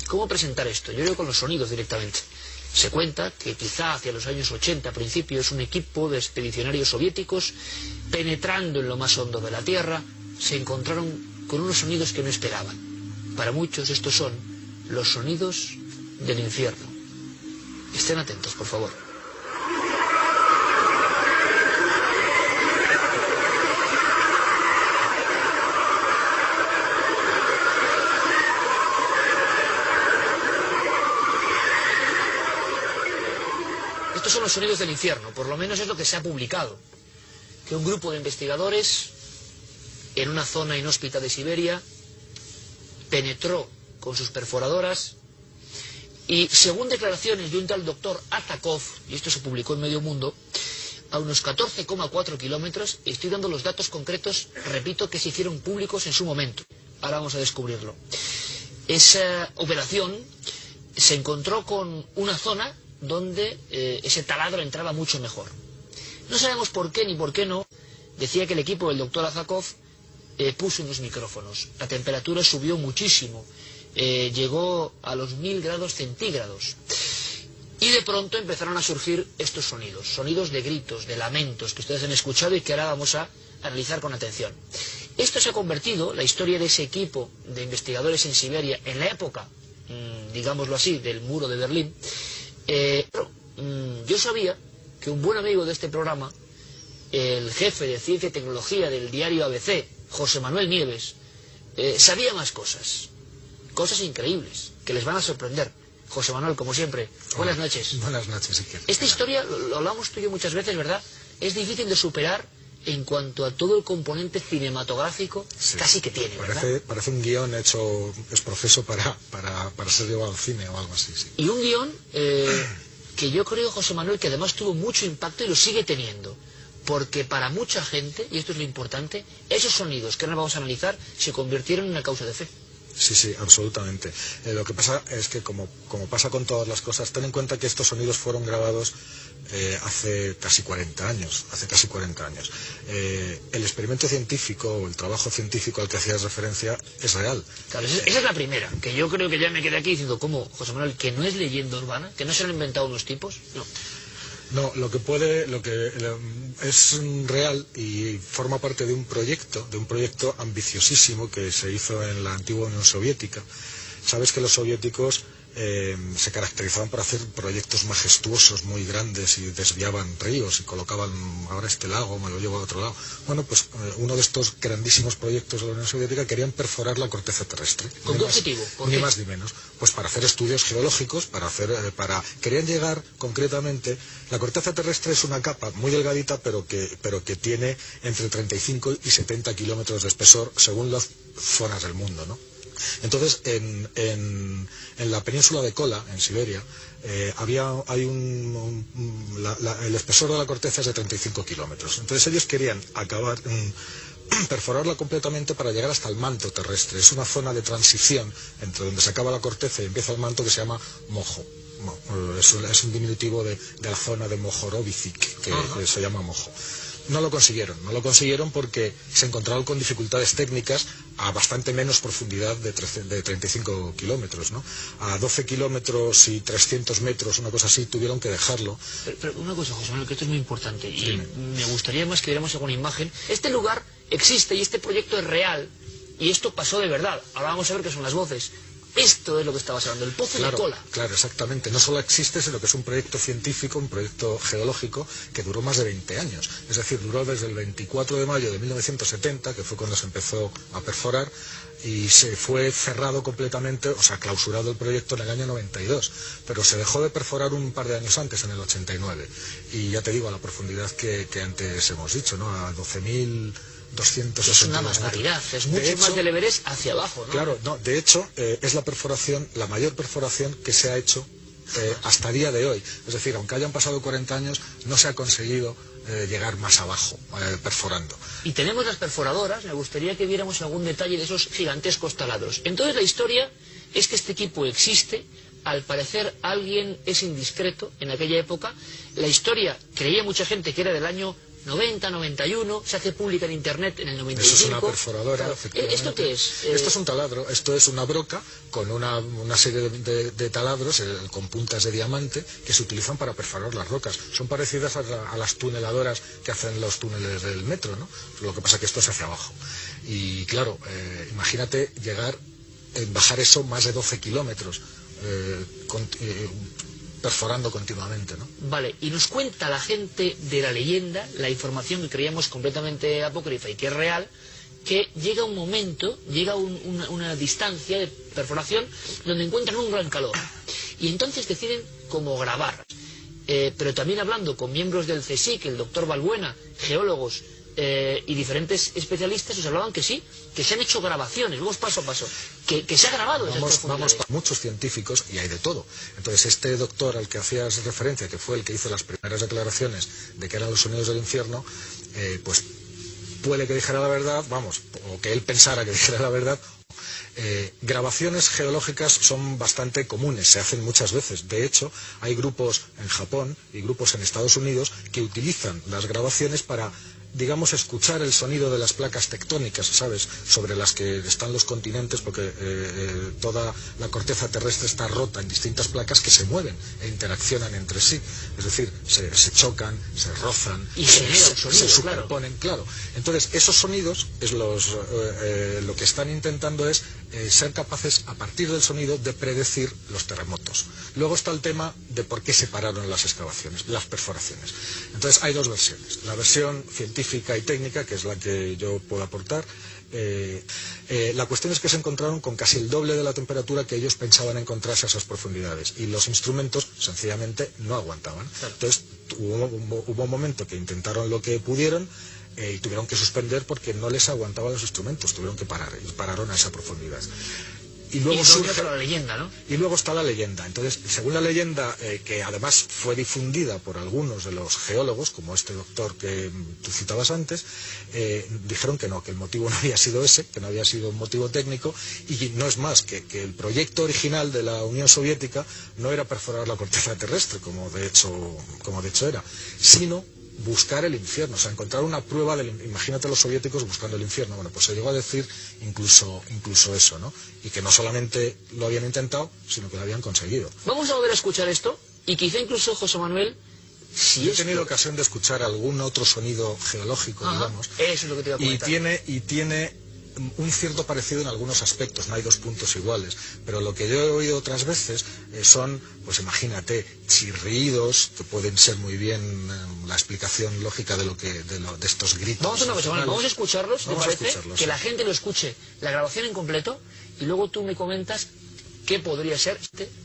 ¿Cómo presentar esto? Yo creo con los sonidos directamente. Se cuenta que quizá hacia los años 80, a principios, un equipo de expedicionarios soviéticos, penetrando en lo más hondo de la Tierra, se encontraron con unos sonidos que no esperaban. Para muchos estos son los sonidos del infierno. Estén atentos, por favor. Estos son los sonidos del infierno, por lo menos es lo que se ha publicado. Que un grupo de investigadores en una zona inhóspita de Siberia penetró con sus perforadoras y, según declaraciones de un tal doctor Azakov, y esto se publicó en Medio Mundo, a unos 14,4 kilómetros, estoy dando los datos concretos, repito, que se hicieron públicos en su momento. Ahora vamos a descubrirlo. Esa operación se encontró con una zona donde ese taladro entraba mucho mejor. No sabemos por qué ni por qué no. Decía que el equipo del doctor Azakov puso unos micrófonos. La temperatura subió muchísimo, llegó a los 1000 grados centígrados. Y de pronto empezaron a surgir estos sonidos, sonidos de gritos, de lamentos, que ustedes han escuchado y que ahora vamos a analizar con atención. Esto se ha convertido, la historia de ese equipo de investigadores en Siberia, en la época, digámoslo así, del muro de Berlín. Yo sabía que un buen amigo de este programa, el jefe de Ciencia y Tecnología del diario ABC, José Manuel Nieves, sabía más cosas increíbles, que les van a sorprender. José Manuel, como siempre, buenas noches. Buenas noches, Iker. Esta historia, lo hablamos tú y yo muchas veces, ¿verdad? Es difícil de superar en cuanto a todo el componente cinematográfico, sí, casi que tiene, ¿verdad? Parece un guión hecho, es profeso para ser llevado al cine o algo así, sí. Y un guión que yo creo, José Manuel, que además tuvo mucho impacto y lo sigue teniendo. Porque para mucha gente, y esto es lo importante, esos sonidos que ahora vamos a analizar se convirtieron en una causa de fe. Sí, sí, absolutamente. Lo que pasa es que, como pasa con todas las cosas, ten en cuenta que estos sonidos fueron grabados hace casi 40 años. El experimento científico o el trabajo científico al que hacías referencia es real. Claro, esa es la primera, que yo creo que ya me quedé aquí diciendo, ¿cómo, José Manuel, que no es leyenda urbana? ¿Que no se lo han inventado unos tipos? No. No, lo que es real y forma parte de un proyecto ambiciosísimo que se hizo en la antigua Unión Soviética. Sabes que los soviéticos se caracterizaban por hacer proyectos majestuosos, muy grandes, y desviaban ríos y colocaban, ahora este lago me lo llevo a otro lado. Bueno, pues uno de estos grandísimos proyectos de la Unión Soviética querían perforar la corteza terrestre. ¿Con qué objetivo? Ni más ni menos. Pues para hacer estudios geológicos, querían llegar concretamente. La corteza terrestre es una capa muy delgadita, pero que tiene entre 35 y 70 kilómetros de espesor según las zonas del mundo, ¿no? Entonces, en la península de Kola, en Siberia, el espesor de la corteza es de 35 kilómetros. Entonces ellos querían perforarla completamente para llegar hasta el manto terrestre. Es una zona de transición entre donde se acaba la corteza y empieza el manto, que se llama Mojo. Es un diminutivo de la zona de Mohorovicic, que se llama Mojo. No lo consiguieron porque se encontraron con dificultades técnicas a bastante menos profundidad de 35 kilómetros, ¿no? A 12 kilómetros y 300 metros, una cosa así, tuvieron que dejarlo. Pero una cosa, José Manuel, que esto es muy importante, y me gustaría más que viéramos alguna imagen. Este lugar existe y este proyecto es real, y esto pasó de verdad. Ahora vamos a ver qué son las voces. Esto es lo que estabas hablando, el pozo de Kola. Claro, exactamente. No solo existe, sino que es un proyecto científico, un proyecto geológico que duró más de 20 años. Es decir, duró desde el 24 de mayo de 1970, que fue cuando se empezó a perforar, y se fue cerrado completamente, o sea, clausurado el proyecto en el año 92. Pero se dejó de perforar un par de años antes, en el 89. Y ya te digo, a la profundidad que antes hemos dicho, ¿no? A 12.260 es una barbaridad, es mucho más del Everest hacia abajo, ¿no? Claro, no, de hecho, es la mayor perforación que se ha hecho hasta el día de hoy. Es decir, aunque hayan pasado 40 años, no se ha conseguido llegar más abajo, perforando. Y tenemos las perforadoras, me gustaría que viéramos algún detalle de esos gigantescos taladros. Entonces la historia es que este equipo existe. Al parecer alguien es indiscreto en aquella época. La historia, creía mucha gente que era del año 90, 91, se hace pública en internet en el 95. Eso es una perforadora, claro. efectivamente. ¿Esto qué es? Esto es un taladro, esto es una broca con una serie de taladros con puntas de diamante que se utilizan para perforar las rocas. Son parecidas a las tuneladoras que hacen los túneles del metro, ¿no? Lo que pasa es que esto es hacia abajo. Y claro, imagínate bajar eso más de 12 kilómetros, perforando continuamente, ¿no? Vale, y nos cuenta la gente de la leyenda, la información que creíamos completamente apócrifa y que es real, que llega un momento, llega una distancia de perforación donde encuentran un gran calor. Y entonces deciden cómo grabar. Pero también hablando con miembros del CSIC, el doctor Balbuena, geólogos y diferentes especialistas, os hablaban que sí, que se han hecho grabaciones, vamos paso a paso, que se ha grabado esas profundidades. Vamos, muchos científicos, y hay de todo. Entonces este doctor al que hacías referencia, que fue el que hizo las primeras declaraciones de que eran los sonidos del infierno, pues puede que dijera la verdad, vamos, o que él pensara que dijera la verdad. Grabaciones geológicas son bastante comunes, se hacen muchas veces. De hecho, hay grupos en Japón y grupos en Estados Unidos que utilizan las grabaciones para, digamos, escuchar el sonido de las placas tectónicas, ¿sabes?, sobre las que están los continentes, porque toda la corteza terrestre está rota en distintas placas que se mueven e interaccionan entre sí. Es decir, se chocan, se rozan, y se superponen, claro. Entonces, esos sonidos es lo que están intentando es ser capaces, a partir del sonido, de predecir los terremotos. Luego está el tema de por qué se pararon las excavaciones, las perforaciones. Entonces, hay dos versiones. La versión científica y técnica, que es la que yo puedo aportar. La cuestión es que se encontraron con casi el doble de la temperatura que ellos pensaban encontrarse a esas profundidades, y los instrumentos sencillamente no aguantaban. Entonces hubo un momento que intentaron lo que pudieron y tuvieron que suspender porque no les aguantaban los instrumentos, tuvieron que parar, y pararon a esa profundidad. Y luego surge la leyenda, ¿no? Y luego está la leyenda. Entonces, según la leyenda, que además fue difundida por algunos de los geólogos, como este doctor que tú citabas antes, dijeron que no, que el motivo no había sido ese, que no había sido un motivo técnico, y no es más, que el proyecto original de la Unión Soviética no era perforar la corteza terrestre, como de hecho era, sino buscar el infierno, o sea, encontrar una prueba imagínate los soviéticos buscando el infierno. Bueno, pues se llegó a decir incluso eso, ¿no? Y que no solamente lo habían intentado, sino que lo habían conseguido. Vamos a volver a escuchar esto, y quizá incluso, José Manuel, si he tenido ocasión de escuchar algún otro sonido geológico, digamos, eso es lo que te iba a comentar. Y tiene un cierto parecido en algunos aspectos, no hay dos puntos iguales, pero lo que yo he oído otras veces son, pues imagínate, chirridos, que pueden ser muy bien la explicación lógica de estos gritos. Vamos a escucharlos, ¿te parece? Que sí. La gente lo escuche, la grabación en completo, y luego tú me comentas qué podría ser.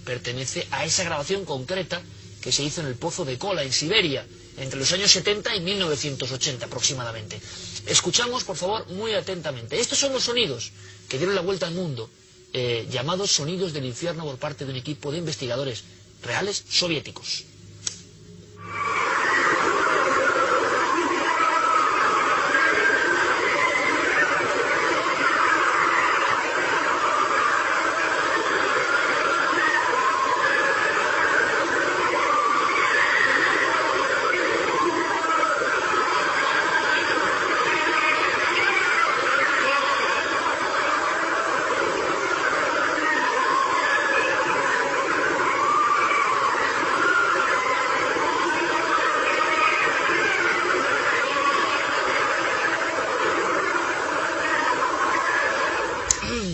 Pertenece a esa grabación concreta que se hizo en el Pozo de Kola, en Siberia, entre los años 70 y 1980 aproximadamente. Escuchamos, por favor, muy atentamente. Estos son los sonidos que dieron la vuelta al mundo, llamados sonidos del infierno por parte de un equipo de investigadores reales soviéticos.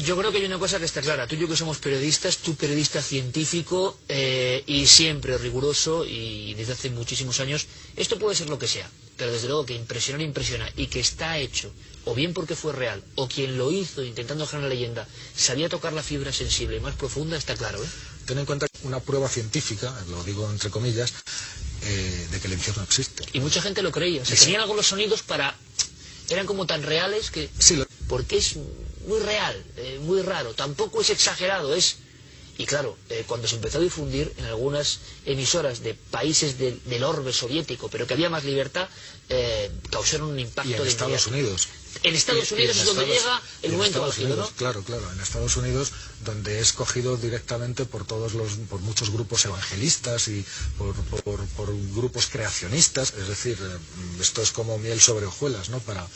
Yo creo que hay una cosa que está clara. Tú y yo que somos periodistas, tú periodista científico y siempre riguroso, y desde hace muchísimos años, esto puede ser lo que sea, pero desde luego que impresiona, y que está hecho, o bien porque fue real, o quien lo hizo intentando dejar una leyenda, sabía tocar la fibra sensible y más profunda, está claro, ¿eh? Ten en cuenta una prueba científica, lo digo entre comillas, de que el infierno existe. Y mucha gente lo creía, se tenían algo los sonidos eran como tan reales que... Sí, porque es muy real, muy raro, tampoco es exagerado, y claro, cuando se empezó a difundir en algunas emisoras de países del orbe soviético, pero que había más libertad, causaron un impacto de Estados Unidos. En Estados Unidos es donde llega el momento álgido, ¿no? Claro, en Estados Unidos donde es cogido directamente por por muchos grupos evangelistas y por grupos creacionistas. Es decir, esto es como miel sobre hojuelas, ¿no? Para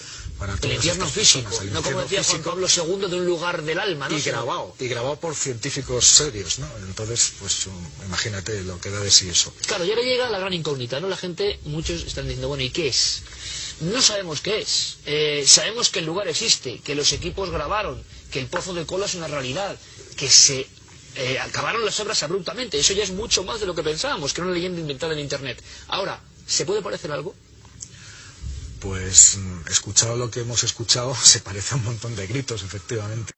el infierno físico, no como decía Juan Pablo II, de un lugar del alma, ¿no? Y grabado por científicos serios, ¿no? Entonces, pues imagínate lo que da de sí eso. Claro, y ahora llega la gran incógnita, ¿no? La gente, muchos están diciendo, bueno, ¿y qué es? No sabemos qué es. Sabemos que el lugar existe, que los equipos grabaron, que el Pozo de Kola es una realidad, que se acabaron las obras abruptamente. Eso ya es mucho más de lo que pensábamos, que era una leyenda inventada en Internet. Ahora, ¿se puede parecer algo? Pues, escuchado lo que hemos escuchado, se parece a un montón de gritos, efectivamente.